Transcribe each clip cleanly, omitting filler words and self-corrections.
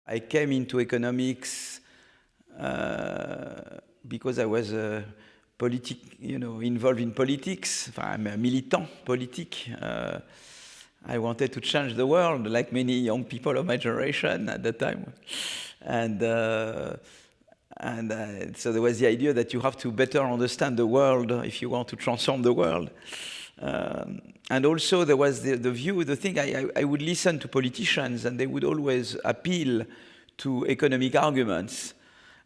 I came into economics because I was involved in politics. I'm a militant politique. I wanted to change the world, like many young people of my generation at the time. And so there was the idea that you have to better understand the world if you want to transform the world. And also there was the view, the thing, I would listen to politicians and they would always appeal to economic arguments.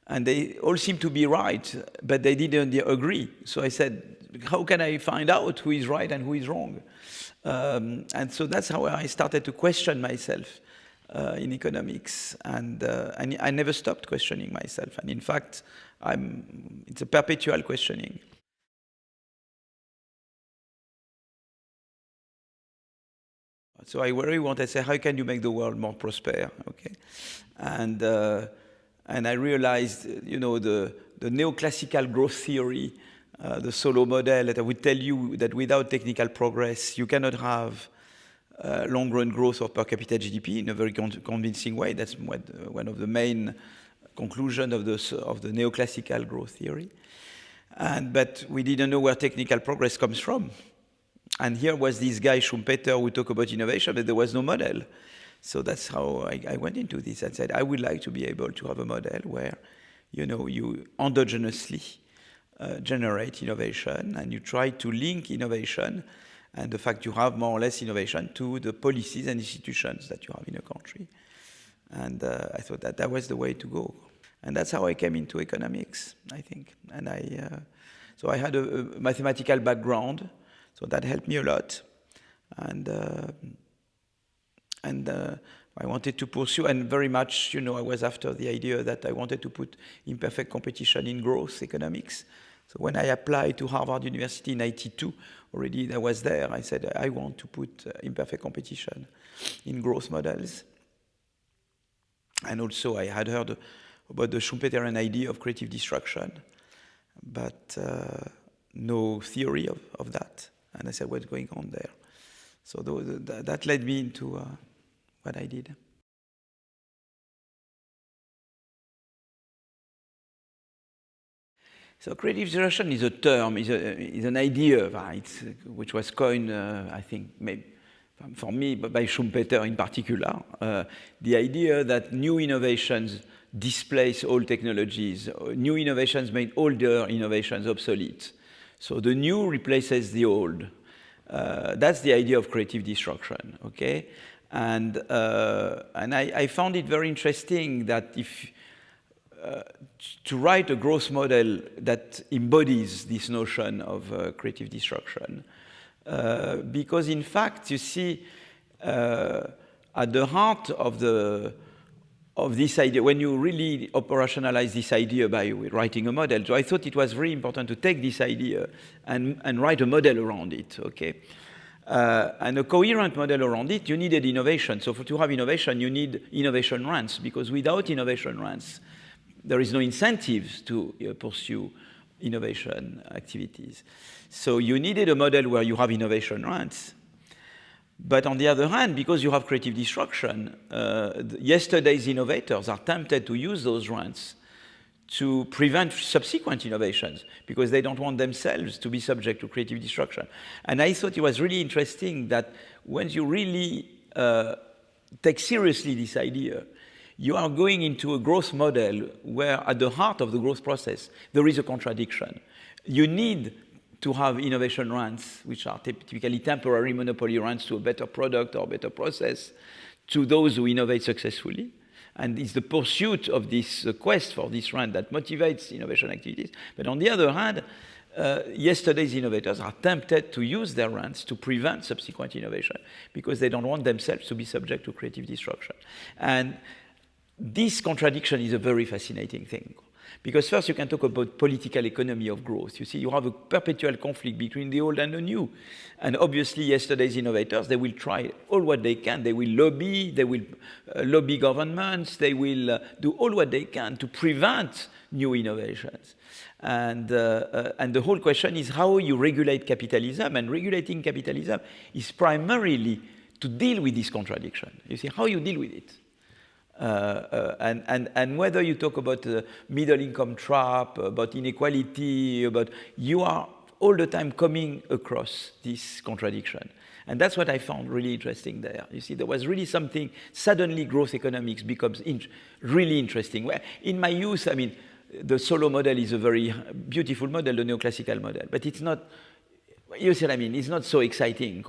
And they all seemed to be right, but they didn't agree. So I said, how can I find out who is right and who is wrong? And so that's how I started to question myself in economics. And I never stopped questioning myself. And in fact, it's a perpetual questioning. So I really wanted to say, how can you make the world more prosperous? Okay, and I realized, the neoclassical growth theory, the Solow model, that I would tell you that without technical progress, you cannot have long-run growth of per capita GDP in a very convincing way. That's one of the main conclusions of the neoclassical growth theory. But we didn't know where technical progress comes from. And here was this guy, Schumpeter, who talked about innovation, but there was no model. So that's how I went into this and said, I would like to be able to have a model where, you endogenously generate innovation and you try to link innovation and the fact you have more or less innovation to the policies and institutions that you have in a country. And I thought that was the way to go. And that's how I came into economics, I think. And so I had a mathematical background, so that helped me a lot. And I wanted to pursue, and very much, I was after the idea that I wanted to put imperfect competition in growth economics. So when I applied to Harvard University in 1992, already I was there, I said, I want to put imperfect competition in growth models. And also I had heard about the Schumpeterian idea of creative destruction, but no theory of that. And I said, what's going on there? So that led me into what I did. So creative destruction is a term, is an idea, which was coined, I think, maybe for me, by Schumpeter in particular. The idea that new innovations displace old technologies, new innovations make older innovations obsolete. So the new replaces the old. That's the idea of creative destruction, okay? And I found it very interesting that to write a growth model that embodies this notion of creative destruction, because in fact, you see, at the heart of this idea, when you really operationalize this idea by writing a model, so I thought it was very important to take this idea and write a model around it, okay? And a coherent model around it, you needed innovation. So to have innovation, you need innovation rents, because without innovation rents, there is no incentives to pursue innovation activities. So you needed a model where you have innovation rents. But on the other hand, because you have creative destruction, yesterday's innovators are tempted to use those rents to prevent subsequent innovations because they don't want themselves to be subject to creative destruction. And I thought it was really interesting that when you really take seriously this idea, you are going into a growth model where at the heart of the growth process, there is a contradiction. You need to have innovation rents, which are typically temporary monopoly rents to a better product or better process, to those who innovate successfully. And it's the pursuit of this quest for this rent that motivates innovation activities. But on the other hand, yesterday's innovators are tempted to use their rents to prevent subsequent innovation because they don't want themselves to be subject to creative destruction. And this contradiction is a very fascinating thing. Because first you can talk about political economy of growth. You see, you have a perpetual conflict between the old and the new. And obviously yesterday's innovators, they will try all what they can. They will lobby governments, they will do all what they can to prevent new innovations. And the whole question is how you regulate capitalism, and regulating capitalism is primarily to deal with this contradiction. You see, how you deal with it. And whether you talk about the middle income trap, about inequality, about you are all the time coming across this contradiction. And that's what I found really interesting there. You see, there was really something, suddenly growth economics becomes really interesting. Where in my youth, I mean, the Solo model is a very beautiful model, the neoclassical model, but it's not, you see what I mean, it's not so exciting.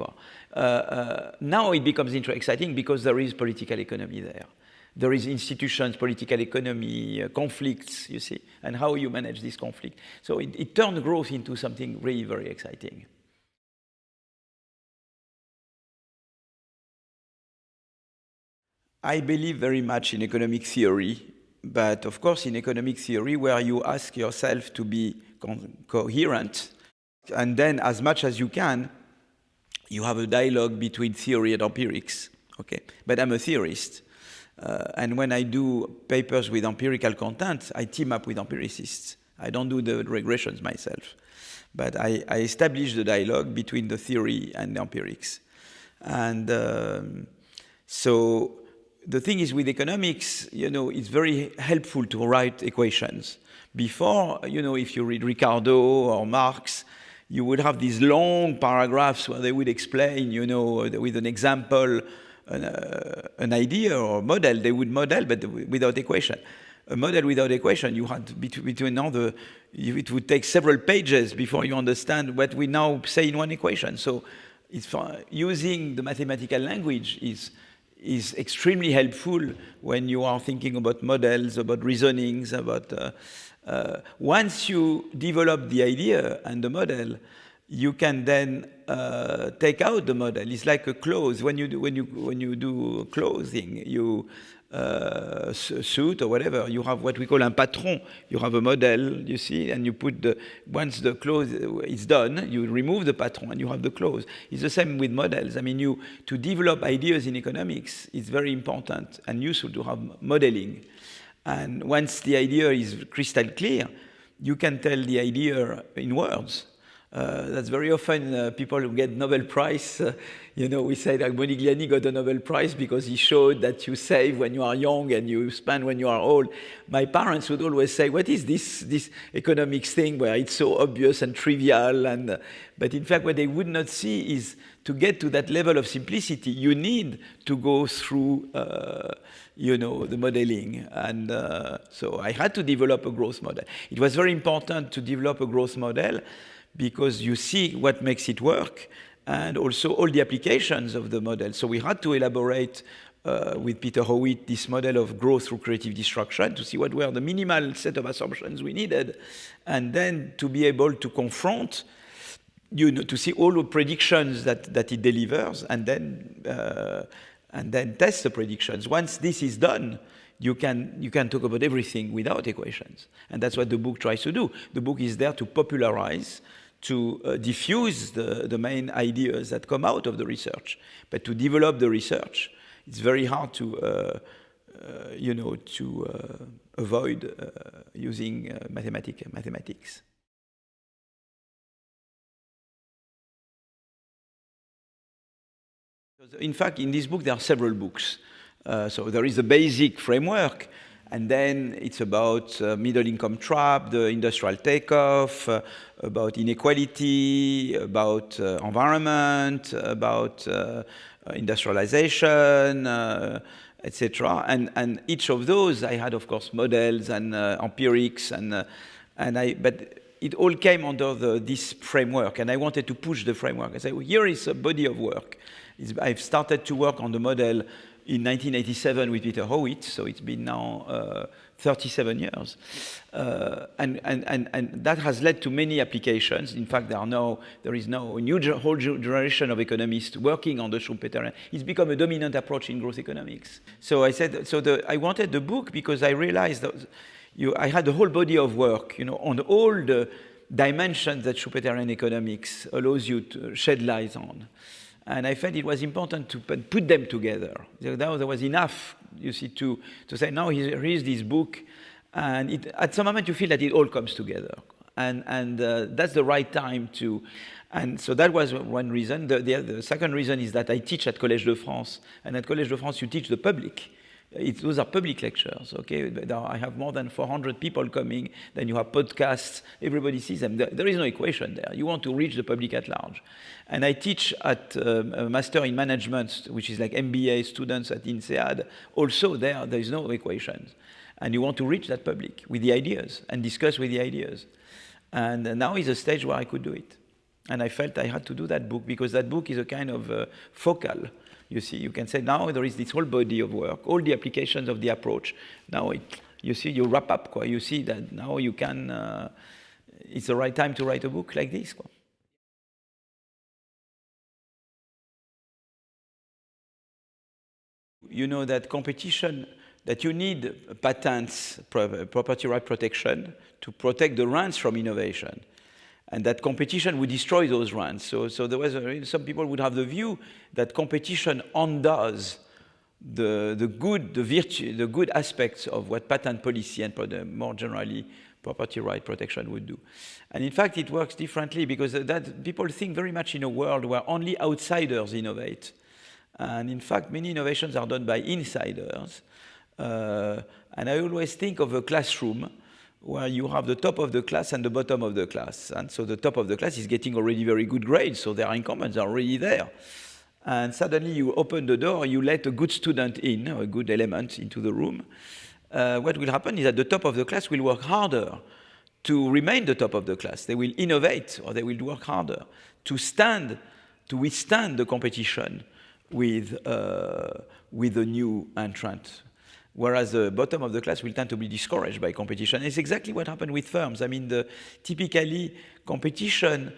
Now it becomes exciting because there is political economy there. There is institutions, political economy, conflicts, you see, and how you manage this conflict. So it turned growth into something really very exciting. I believe very much in economic theory, but of course in economic theory where you ask yourself to be coherent, and then as much as you can, you have a dialogue between theory and empirics, okay? But I'm a theorist. And when I do papers with empirical content, I team up with empiricists. I don't do the regressions myself. But I establish the dialogue between the theory and the empirics. And so the thing is with economics, you know, it's very helpful to write equations. Before, you know, if you read Ricardo or Marx, you would have these long paragraphs where they would explain, you know, with an example, an idea or a model. They would model, but without equation. A model without equation, you had between all the, it would take several pages before you understand what we now say in one equation. So it's using the mathematical language is extremely helpful when you are thinking about models, about reasonings, about. Once you develop the idea and the model, you can then take out the model. It's like a clothes. When you do clothing, you suit or whatever, you have what we call un patron. You have a model, you see, and you put once the clothes is done, you remove the patron and you have the clothes. It's the same with models. I mean, to develop ideas in economics, it's very important and useful to have modeling. And once the idea is crystal clear, you can tell the idea in words. That's very often people who get Nobel Prize, you know, we say that Modigliani got a Nobel Prize because he showed that you save when you are young and you spend when you are old. My parents would always say, what is this economics thing where it's so obvious and trivial? But in fact, what they would not see is to get to that level of simplicity, you need to go through you know, the modeling. And so I had to develop a growth model. It was very important to develop a growth model because you see what makes it work and also all the applications of the model. So we had to elaborate with Peter Howitt this model of growth through creative destruction to see what were the minimal set of assumptions we needed, and then to be able to confront, you know, to see all the predictions that it delivers, and then test the predictions. Once this is done, you can talk about everything without equations. And that's what the book tries to do. The book is there to popularize, to diffuse the main ideas that come out of the research. But to develop the research, it's very hard to, you know, to avoid using mathematics. In fact, in this book, there are several books. So there is a basic framework, and then it's about middle income trap, the industrial takeoff, about inequality, about environment, about industrialization, etc. And each of those, I had, of course, models and empirics, but it all came under this framework, and I wanted to push the framework. I said, well, here is a body of work. I've started to work on the model in 1987 with Peter Howitt, so it's been now 37 years. And that has led to many applications. In fact, there is now a whole generation of economists working on the Schumpeter. It's become a dominant approach in growth economics. So I said, I wanted the book because I realized that I had a whole body of work, you know, on all the dimensions that Schumpeterian economics allows you to shed light on. And I felt it was important to put them together. There was enough, you see, to say, now here is this book. And at some moment you feel that it all comes together. And that's the right time to. And so that was one reason. The second reason is that I teach at Collège de France. And at Collège de France, you teach the public. Those are public lectures, okay? I have more than 400 people coming, then you have podcasts, everybody sees them. There is no equation there. You want to reach the public at large. And I teach at a Master in Management, which is like MBA students at INSEAD. Also there is no equations. And you want to reach that public with the ideas and discuss with the ideas. And now is a stage where I could do it. And I felt I had to do that book because that book is a kind of focal. You see, you can say now there is this whole body of work, all the applications of the approach. Now, you see, you wrap up. You see that now you can, it's the right time to write a book like this. You know that competition, that you need patents, property right protection, to protect the rents from innovation. And that competition would destroy those rents. So there was some people would have the view that competition undoes the good aspects of what patent policy and more generally property right protection would do. And in fact, it works differently because that people think very much in a world where only outsiders innovate. And in fact, many innovations are done by insiders. And I always think of a classroom where you have the top of the class and the bottom of the class. And so the top of the class is getting already very good grades, so their incumbents are already there. And suddenly you open the door, you let a good student in, or a good element into the room. What will happen is that the top of the class will work harder to remain the top of the class. They will innovate, or they will work harder to withstand the competition with a new entrant. Whereas the bottom of the class will tend to be discouraged by competition. It's exactly what happened with firms. I mean, typically, competition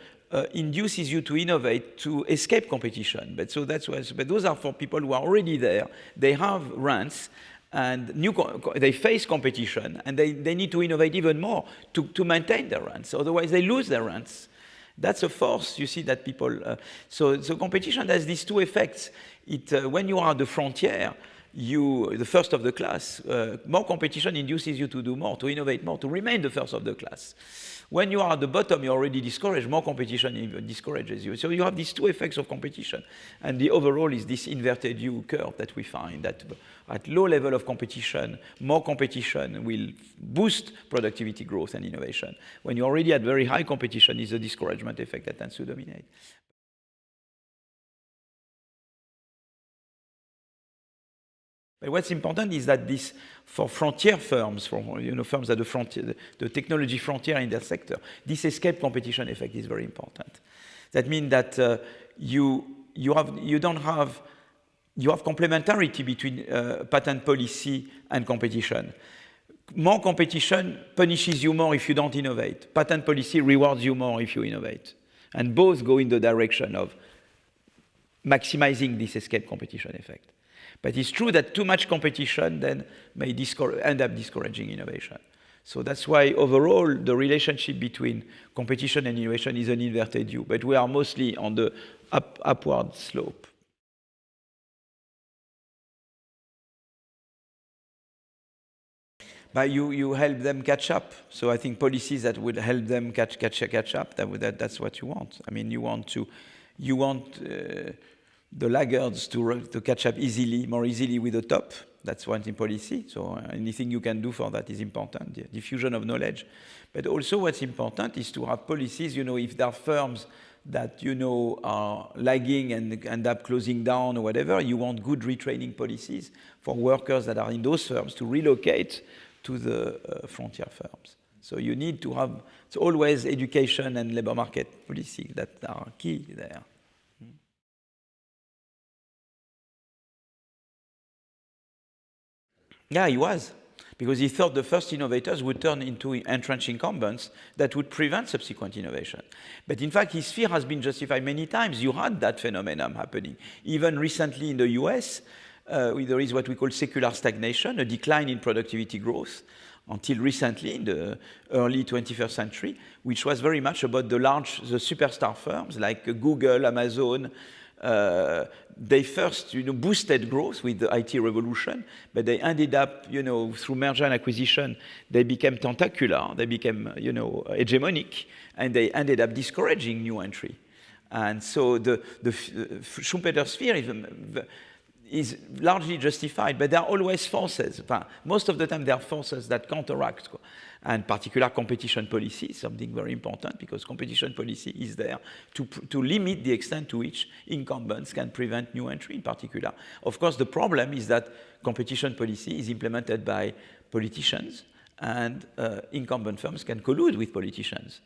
induces you to innovate to escape competition. But those are for people who are already there. They have rents, and they face competition, and they need to innovate even more to maintain their rents. Otherwise, they lose their rents. That's a force, you see, that people... So competition has these two effects. When you are at the frontier, the first of the class, more competition induces you to do more, to innovate more, to remain the first of the class. When you are at the bottom, you're already discouraged, more competition discourages you. So you have these two effects of competition. And the overall is this inverted U curve that we find, that at low level of competition, more competition will boost productivity growth and innovation. When you're already at very high competition, is a discouragement effect that tends to dominate. But what's important is that for frontier firms, firms at the technology frontier in their sector, this escape competition effect is very important. That means that you have complementarity between patent policy and competition. More competition punishes you more if you don't innovate. Patent policy rewards you more if you innovate. And both go in the direction of maximizing this escape competition effect. But it's true that too much competition then may end up discouraging innovation. So that's why overall the relationship between competition and innovation is an inverted U, but we are mostly on the upward slope. But you help them catch up. So I think policies that would help them catch up, that's what you want. I mean, you want the laggards to catch up more easily with the top. That's one in policy. So anything you can do for that is important, the diffusion of knowledge. But also what's important is to have policies, if there are firms that, are lagging and end up closing down or whatever, you want good retraining policies for workers that are in those firms to relocate to the frontier firms. So you need to have, it's always education and labor market policy that are key there. Yeah, he was, because he thought the first innovators would turn into entrenched incumbents that would prevent subsequent innovation. But in fact, his fear has been justified many times. You had that phenomenon happening. Even recently in the US, there is what we call secular stagnation, a decline in productivity growth, until recently in the early 21st century, which was very much about the superstar firms like Google, Amazon. They first, boosted growth with the IT revolution, but they ended up, through merger and acquisition, they became tentacular, they became, hegemonic, and they ended up discouraging new entry. And so the Schumpeter's fear is largely justified, but there are always forces. Most of the time, there are forces that counteract, and particular competition policy is something very important, because competition policy is there to limit the extent to which incumbents can prevent new entry in particular. Of course, the problem is that competition policy is implemented by politicians, and incumbent firms can collude with politicians.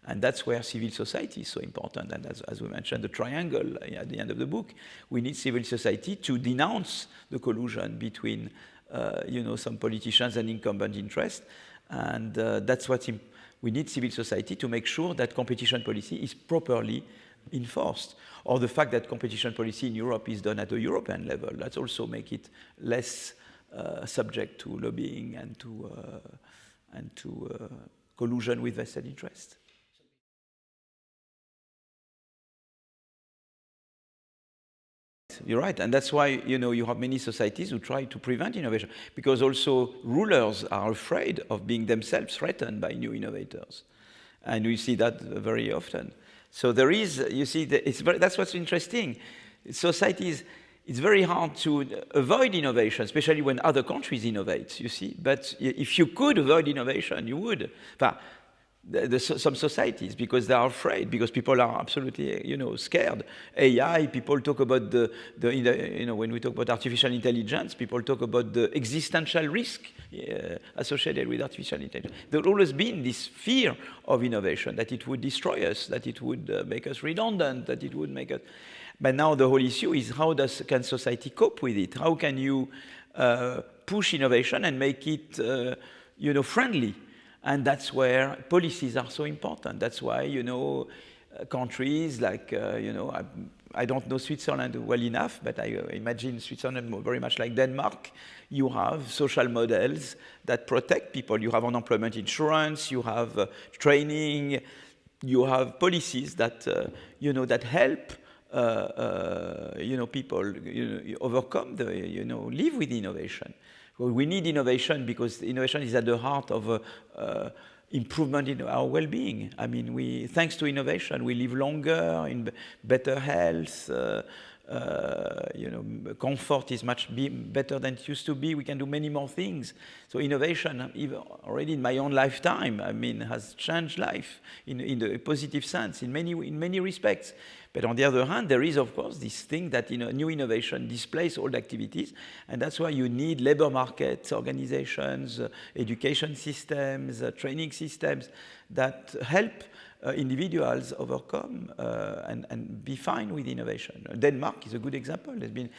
And that's where civil society is so important. And as we mentioned, the triangle at the end of the book, we need civil society to denounce the collusion between some politicians and incumbent interests. And that's what we need civil society to make sure that competition policy is properly enforced. Or the fact that competition policy in Europe is done at a European level, let's also make it less subject to lobbying and to collusion with vested interests. You're right, and that's why you have many societies who try to prevent innovation, because also rulers are afraid of being themselves threatened by new innovators, and we see that very often. So there is, that's what's interesting. Societies, it's very hard to avoid innovation, especially when other countries innovate. You see, but if you could avoid innovation, you would. Some societies, because they are afraid, because people are absolutely, scared. AI, people talk about when we talk about artificial intelligence, people talk about the existential risk associated with artificial intelligence. There's always been this fear of innovation, that it would destroy us, that it would make us redundant, that it would make us. But now the whole issue is how can society cope with it? How can you push innovation and make it, friendly? And that's where policies are so important. That's why, countries like, I don't know Switzerland well enough, but I imagine Switzerland very much like Denmark. You have social models that protect people. You have unemployment insurance, you have training, you have policies that, that help people, overcome live with innovation. Well, we need innovation because innovation is at the heart of improvement in our well-being. I mean, thanks to innovation, we live longer, in better health. Comfort is much better than it used to be. We can do many more things. So innovation, even already in my own lifetime, has changed life in the positive sense in many respects. But on the other hand, there is, of course, this thing that new innovation displaces old activities, and that's why you need labor market organizations, education systems, training systems that help individuals overcome and be fine with innovation. Denmark is a good example. There's been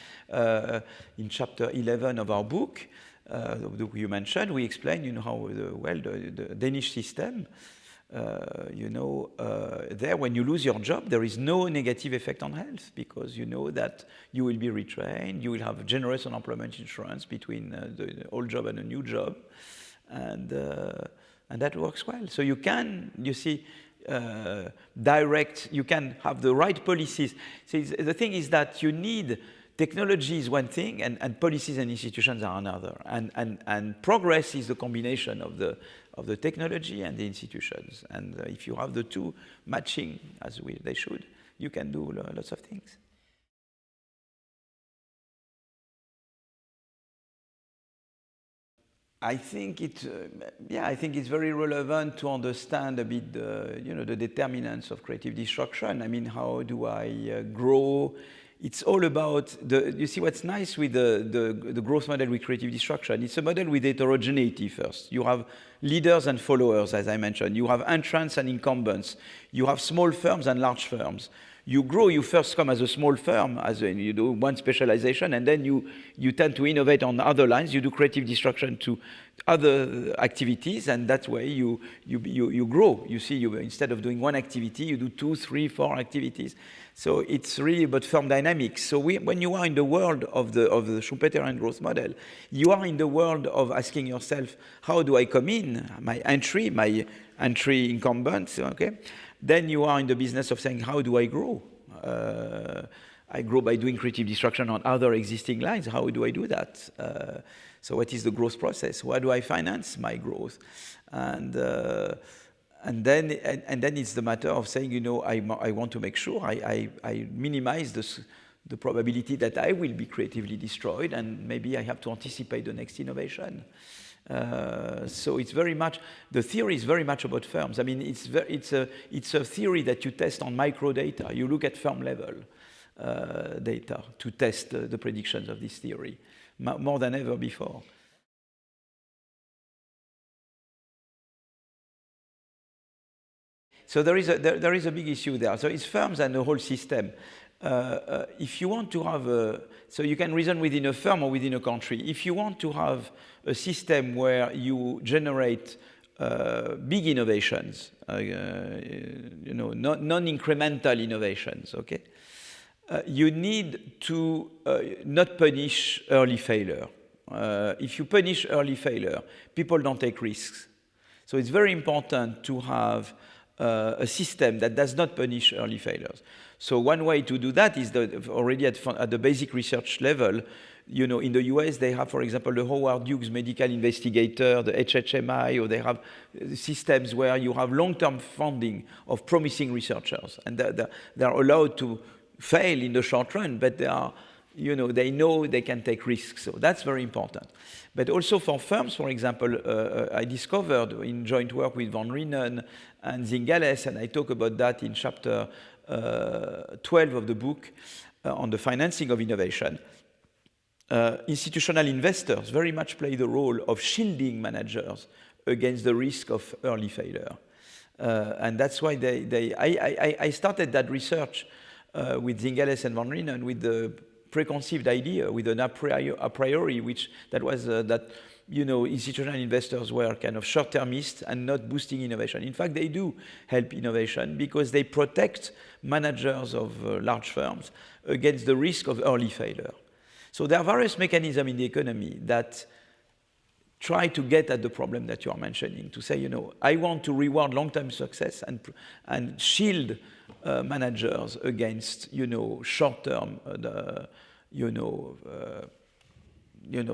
in chapter 11 of our book, the book you mentioned, we explain how the Danish system. There, when you lose your job, there is no negative effect on health, because you know that you will be retrained, you will have generous unemployment insurance between the old job and a new job, and that works well. So you can, you can have the right policies. So the thing is that you need technology is one thing, and policies and institutions are another. And progress is the combination of the technology and the institutions. And if you have the two matching as they should, you can do lots of things. I think it's very relevant to understand a bit the determinants of creative destruction. I mean, how do I grow? It's all about you see what's nice with the growth model with creative destruction. It's a model with heterogeneity first. You have leaders and followers, as I mentioned. You have entrants and incumbents. You have small firms and large firms. You grow, you first come as a small firm, you do one specialization, and then you tend to innovate on other lines. You do creative destruction to other activities, and that way you grow. You see, instead of doing one activity, you do 2, 3, 4 activities. So it's really about firm dynamics. So when you are in the world of the Schumpeterian growth model, you are in the world of asking yourself, how do I come in? My entry incumbents, okay? Then you are in the business of saying, how do I grow? I grow by doing creative destruction on other existing lines. How do I do that? So what is the growth process? How do I finance my growth? And then it's the matter of saying, I want to make sure I minimize the probability that I will be creatively destroyed, and maybe I have to anticipate the next innovation. So it's very much, the theory is very much about firms. I mean, it's a theory that you test on micro data. You look at firm level data to test the predictions of this theory, more than ever before. So there is a big issue there. So it's firms and the whole system. If you want to have so you can reason within a firm or within a country. If you want to have a system where you generate big innovations, non-incremental innovations, okay, you need to not punish early failure. If you punish early failure, people don't take risks. So it's very important to have a system that does not punish early failures. So one way to do that is already at the basic research level. In the US, they have, for example, the Howard Hughes Medical Investigator, the HHMI, or they have systems where you have long-term funding of promising researchers. And they are allowed to fail in the short run, but they know they can take risks. So that's very important. But also for firms, for example, I discovered in joint work with Van Reenen and Zingales, and I talk about that in chapter 12 of the book on the financing of innovation. Institutional investors very much play the role of shielding managers against the risk of early failure. And that's why I started that research with Zingales and Van Reenen with the preconceived idea, with an a priori, that institutional investors were kind of short-termist and not boosting innovation. In fact, they do help innovation because they protect managers of large firms against the risk of early failure. So there are various mechanisms in the economy that try to get at the problem that you are mentioning, to say, I want to reward long-term success and shield managers against, short-term,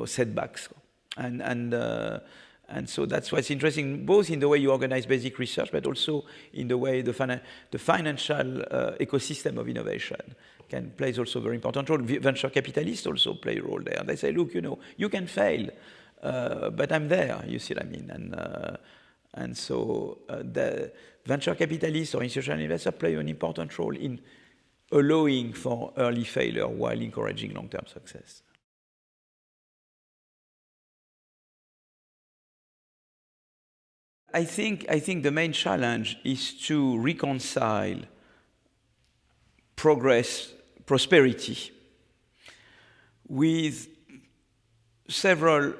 setbacks. And so that's what's interesting, both in the way you organize basic research, but also in the way the financial ecosystem of innovation plays also a very important role. Venture capitalists also play a role there. They say, look, you can fail, but I'm there, you see what I mean? And so the venture capitalists or institutional investors play an important role in allowing for early failure while encouraging long-term success. I think the main challenge is to reconcile prosperity, with several,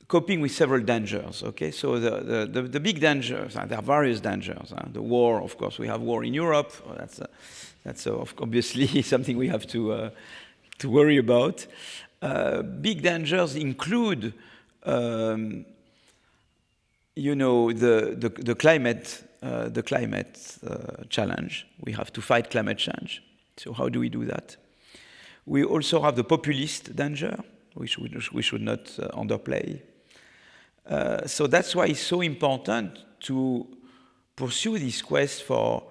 coping with several dangers, okay? So the big dangers, there are various dangers. The war, of course, we have war in Europe. That's obviously something we have to worry about. Big dangers include, the climate challenge. We have to fight climate change. So how do we do that? We also have the populist danger, which we should not underplay. So that's why it's so important to pursue this quest for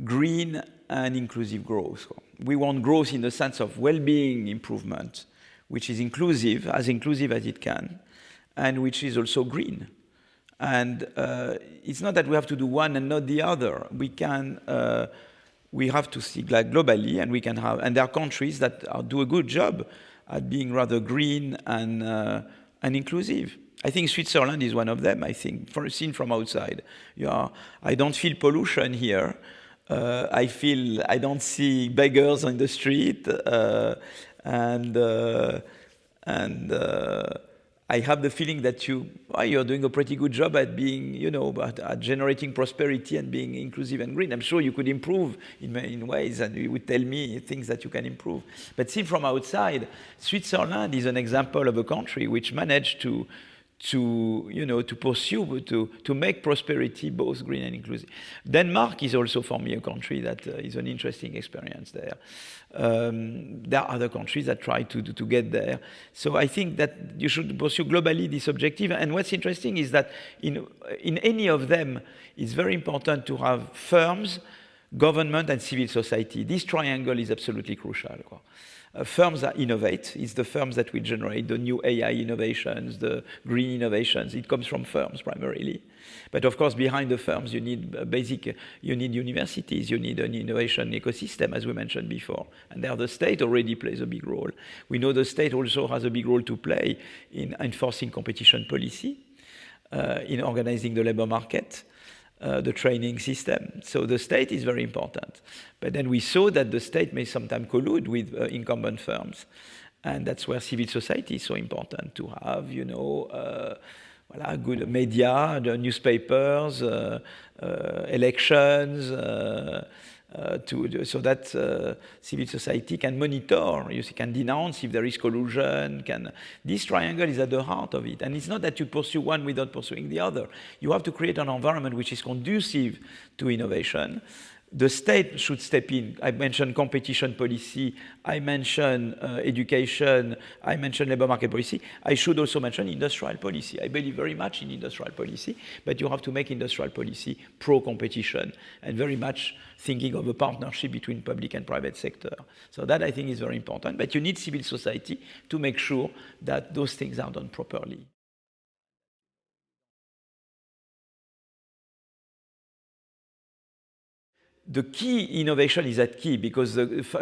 green and inclusive growth. We want growth in the sense of well-being improvement, which is inclusive as it can, and which is also green. And it's not that we have to do one and not the other. We have to think like globally, and there are countries that do a good job at being rather green and inclusive. I think Switzerland is one of them. I think, seen from outside, I don't feel pollution here. I don't see beggars on the street, and I have the feeling that you're doing a pretty good job at being, at generating prosperity and being inclusive and green. I'm sure you could improve in ways, and you would tell me things that you can improve. But seen from outside, Switzerland is an example of a country which managed to pursue, to make prosperity both green and inclusive. Denmark is also, for me, a country that is an interesting experience there. There are other countries that try to get there. So I think that you should pursue globally this objective. And what's interesting is that in any of them, it's very important to have firms government and civil society. This triangle is absolutely crucial. Firms that innovate. It's the firms that will generate the new AI innovations, the green innovations. It comes from firms primarily. But of course, behind the firms, you need you need universities, you need an innovation ecosystem, as we mentioned before. And there the state already plays a big role. We know the state also has a big role to play in enforcing competition policy, in organizing the labor market, the training system. So the state is very important. But then we saw that the state may sometimes collude with incumbent firms. And that's where civil society is so important to have, good media, the newspapers, elections, so that civil society can monitor, can denounce if there is collusion. This triangle is at the heart of it. And it's not that you pursue one without pursuing the other. You have to create an environment which is conducive to innovation. The state should step in. I mentioned competition policy, I mentioned education, I mentioned labor market policy. I should also mention industrial policy. I believe very much in industrial policy, but you have to make industrial policy pro-competition and very much thinking of a partnership between public and private sector. So that I think is very important, but you need civil society to make sure that those things are done properly. The key innovation is at key because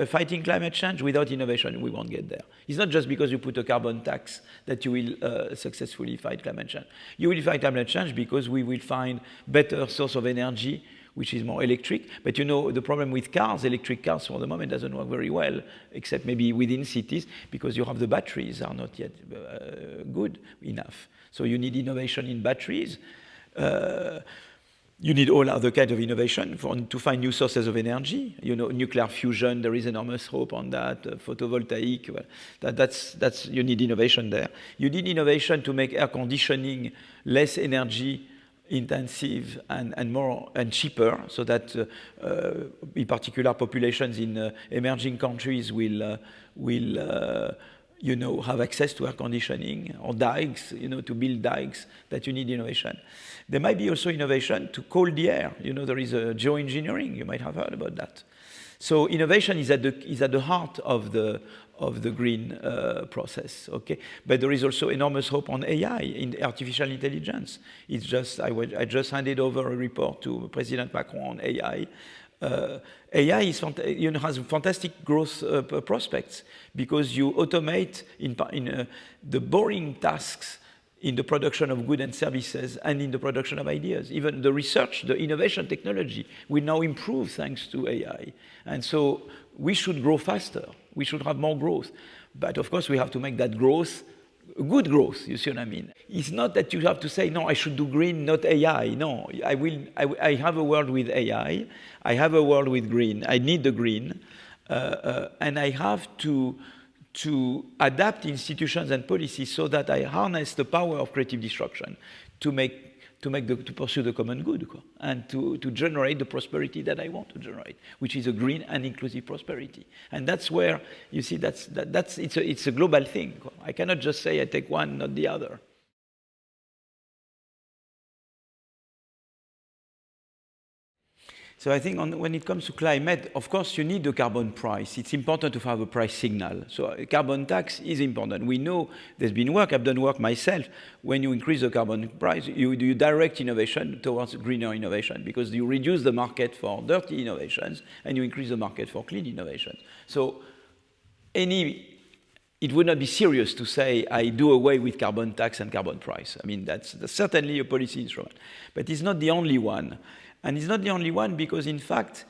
fighting climate change without innovation, we won't get there. It's not just because you put a carbon tax that you will successfully fight climate change. You will fight climate change because we will find better source of energy, which is more electric. But the problem with cars, electric cars for the moment doesn't work very well, except maybe within cities, because you have the batteries are not yet good enough. So you need innovation in batteries. You need all other kinds of innovation to find new sources of energy. Nuclear fusion, there is enormous hope on that. Photovoltaic, well, you need innovation there. You need innovation to make air conditioning less energy intensive and cheaper, so that in particular populations in emerging countries will have access to air conditioning, or dikes, to build dikes, that you need innovation. There might be also innovation to cool the air. There is a geoengineering, you might have heard about that. So innovation is at the heart of the green process, okay? But there is also enormous hope on AI, in artificial intelligence. I just handed over a report to President Macron on AI. AI has fantastic growth prospects because you automate the boring tasks in the production of goods and services and in the production of ideas. Even the research, the innovation technology will now improve thanks to AI. And so we should grow faster. We should have more growth. But of course, we have to make that growth good growth, you see what I mean? It's not that you have to say, no, I should do green, not AI. No, I have a world with AI. I have a world with green. I need the green. And I have to adapt institutions and policies so that I harness the power of creative destruction to pursue the common good and to generate the prosperity that I want to generate, which is a green and inclusive prosperity. And that's where you see it's a global thing. I cannot just say I take one, not the other. So I think when it comes to climate, of course, you need the carbon price. It's important to have a price signal. So a carbon tax is important. We know there's been work. I've done work myself. When you increase the carbon price, you direct innovation towards greener innovation because you reduce the market for dirty innovations and you increase the market for clean innovations. So it would not be serious to say I do away with carbon tax and carbon price. I mean, that's certainly a policy instrument. But it's not the only one. And it's not the only one because, in fact,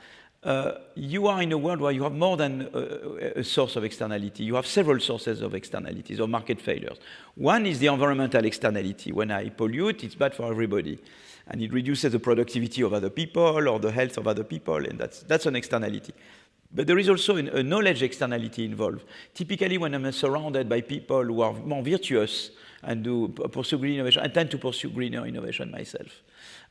you are in a world where you have more than a source of externality. You have several sources of externalities or market failures. One is the environmental externality. When I pollute, it's bad for everybody. And it reduces the productivity of other people or the health of other people, and that's an externality. But there is also a knowledge externality involved. Typically, when I'm surrounded by people who are more virtuous and pursue green innovation, I tend to pursue greener innovation myself.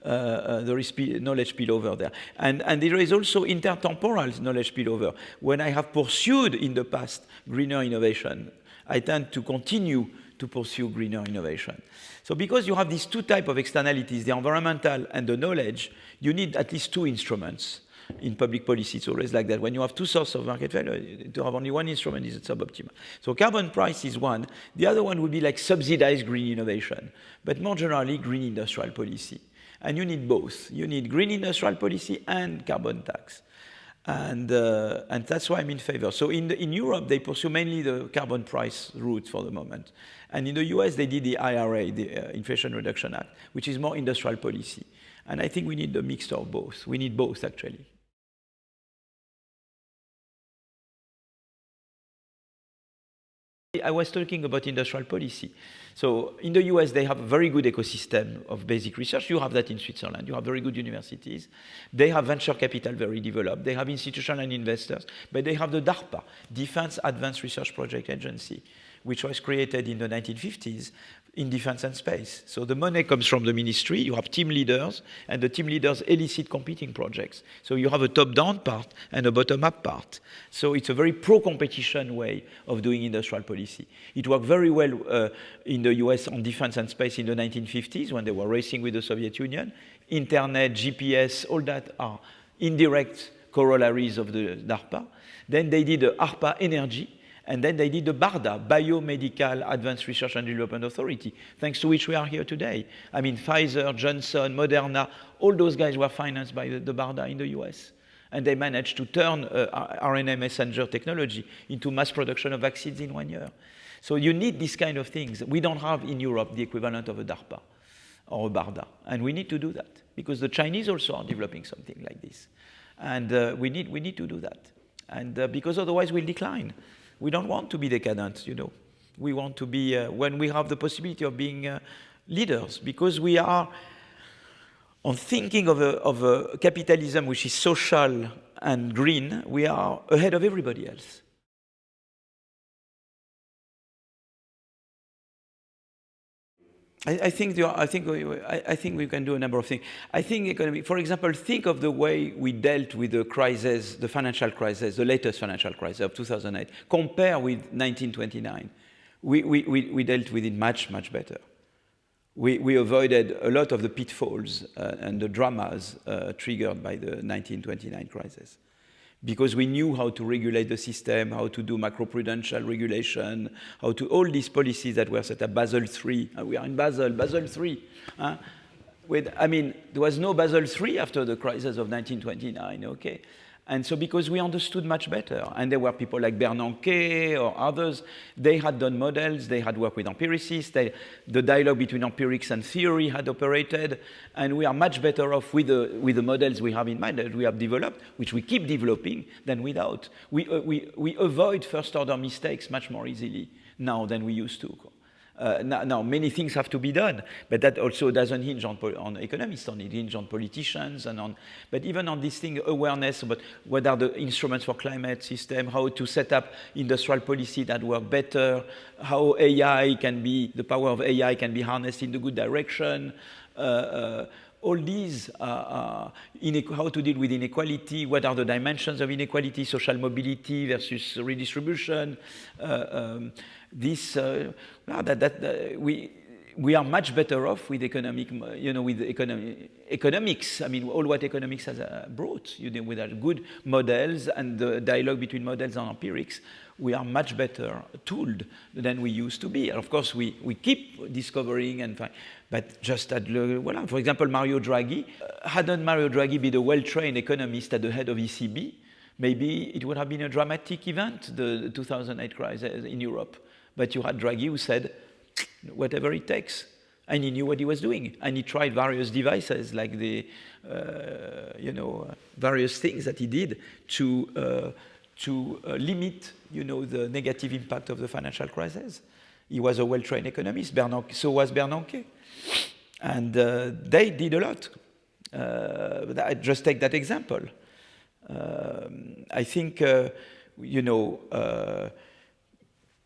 There is knowledge spillover there. And there is also intertemporal knowledge spillover. When I have pursued in the past greener innovation, I tend to continue to pursue greener innovation. So because you have these two types of externalities, the environmental and the knowledge, you need at least two instruments. In public policy, it's always like that. When you have two sources of market value, to have only one instrument is suboptimal. So carbon price is one. The other one would be like subsidized green innovation, but more generally, green industrial policy. And you need both. You need green industrial policy and carbon tax. And that's why I'm in favor. So in Europe, they pursue mainly the carbon price route for the moment. And in the US, they did the IRA, the Inflation Reduction Act, which is more industrial policy. And I think we need the mix of both. We need both, actually. I was talking about industrial policy. So in the US, they have a very good ecosystem of basic research. You have that in Switzerland. You have very good universities. They have venture capital very developed. They have institutional investors. But they have the DARPA, Defense Advanced Research Project Agency, which was created in the 1950s in defense and space. So the money comes from the ministry. You have team leaders, and the team leaders elicit competing projects. So you have a top-down part and a bottom-up part. So it's a very pro-competition way of doing industrial policy. It worked very well in the US on defense and space in the 1950s when they were racing with the Soviet Union. Internet, GPS, all that are indirect corollaries of the DARPA. Then they did the ARPA Energy, and then they did the BARDA, Biomedical Advanced Research and Development Authority, thanks to which we are here today. I mean, Pfizer, Johnson, Moderna, all those guys were financed by the BARDA in the US. And they managed to turn RNA messenger technology into mass production of vaccines in 1 year. So you need these kind of things. We don't have in Europe the equivalent of a DARPA or a BARDA. And we need to do that, because the Chinese also are developing something like this. And we need to do that. And because otherwise we'll decline. We don't want to be decadent, you know. We want to be, when we have the possibility of being leaders, because we are, on thinking of a capitalism which is social and green, we are ahead of everybody else. I think we can do a number of things. I think economy, for example, think of the way we dealt with the crisis, the financial crisis, the latest financial crisis of 2008. Compare with 1929. We dealt with it much, much better. We avoided a lot of the pitfalls and the dramas triggered by the 1929 crisis, because we knew how to regulate the system, how to do macroprudential regulation, how to all these policies that were set up. Basel III, we are in Basel III. I mean, there was no Basel III after the crisis of 1929, okay? And so because we understood much better, and there were people like Bernanke or others, they had done models, they had worked with empiricists, the dialogue between empirics and theory had operated, and we are much better off with the models we have in mind that we have developed, which we keep developing, than without. We avoid first-order mistakes much more easily now than we used to. Now, many things have to be done, but that also doesn't hinge on economists, it hinges on politicians, but even on this thing, awareness about what are the instruments for climate system, how to set up industrial policy that work better, how the power of AI can be harnessed in the good direction, all these, how to deal with inequality, what are the dimensions of inequality, social mobility versus redistribution, we are much better off with economics. I mean, all what economics has brought, with our good models and the dialogue between models and empirics, we are much better tooled than we used to be. And of course, we keep discovering but just for example, Mario Draghi, hadn't Mario Draghi been a well-trained economist at the head of ECB, maybe it would have been a dramatic event, the 2008 crisis in Europe. But you had Draghi who said, whatever it takes. And he knew what he was doing. And he tried various devices, like the, various things that he did to limit, the negative impact of the financial crisis. He was a well-trained economist. So was Bernanke. And they did a lot. I just take that example. I think,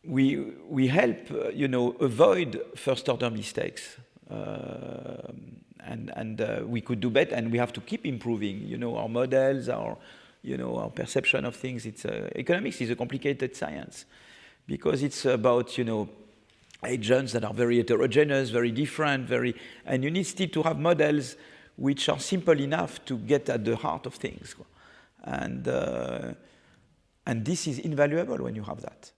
we help, avoid first-order mistakes, and we could do better, and we have to keep improving, our models, our perception of things. Economics is a complicated science, because it's about, agents that are very heterogeneous, very different, and you need still to have models which are simple enough to get at the heart of things. And this is invaluable when you have that.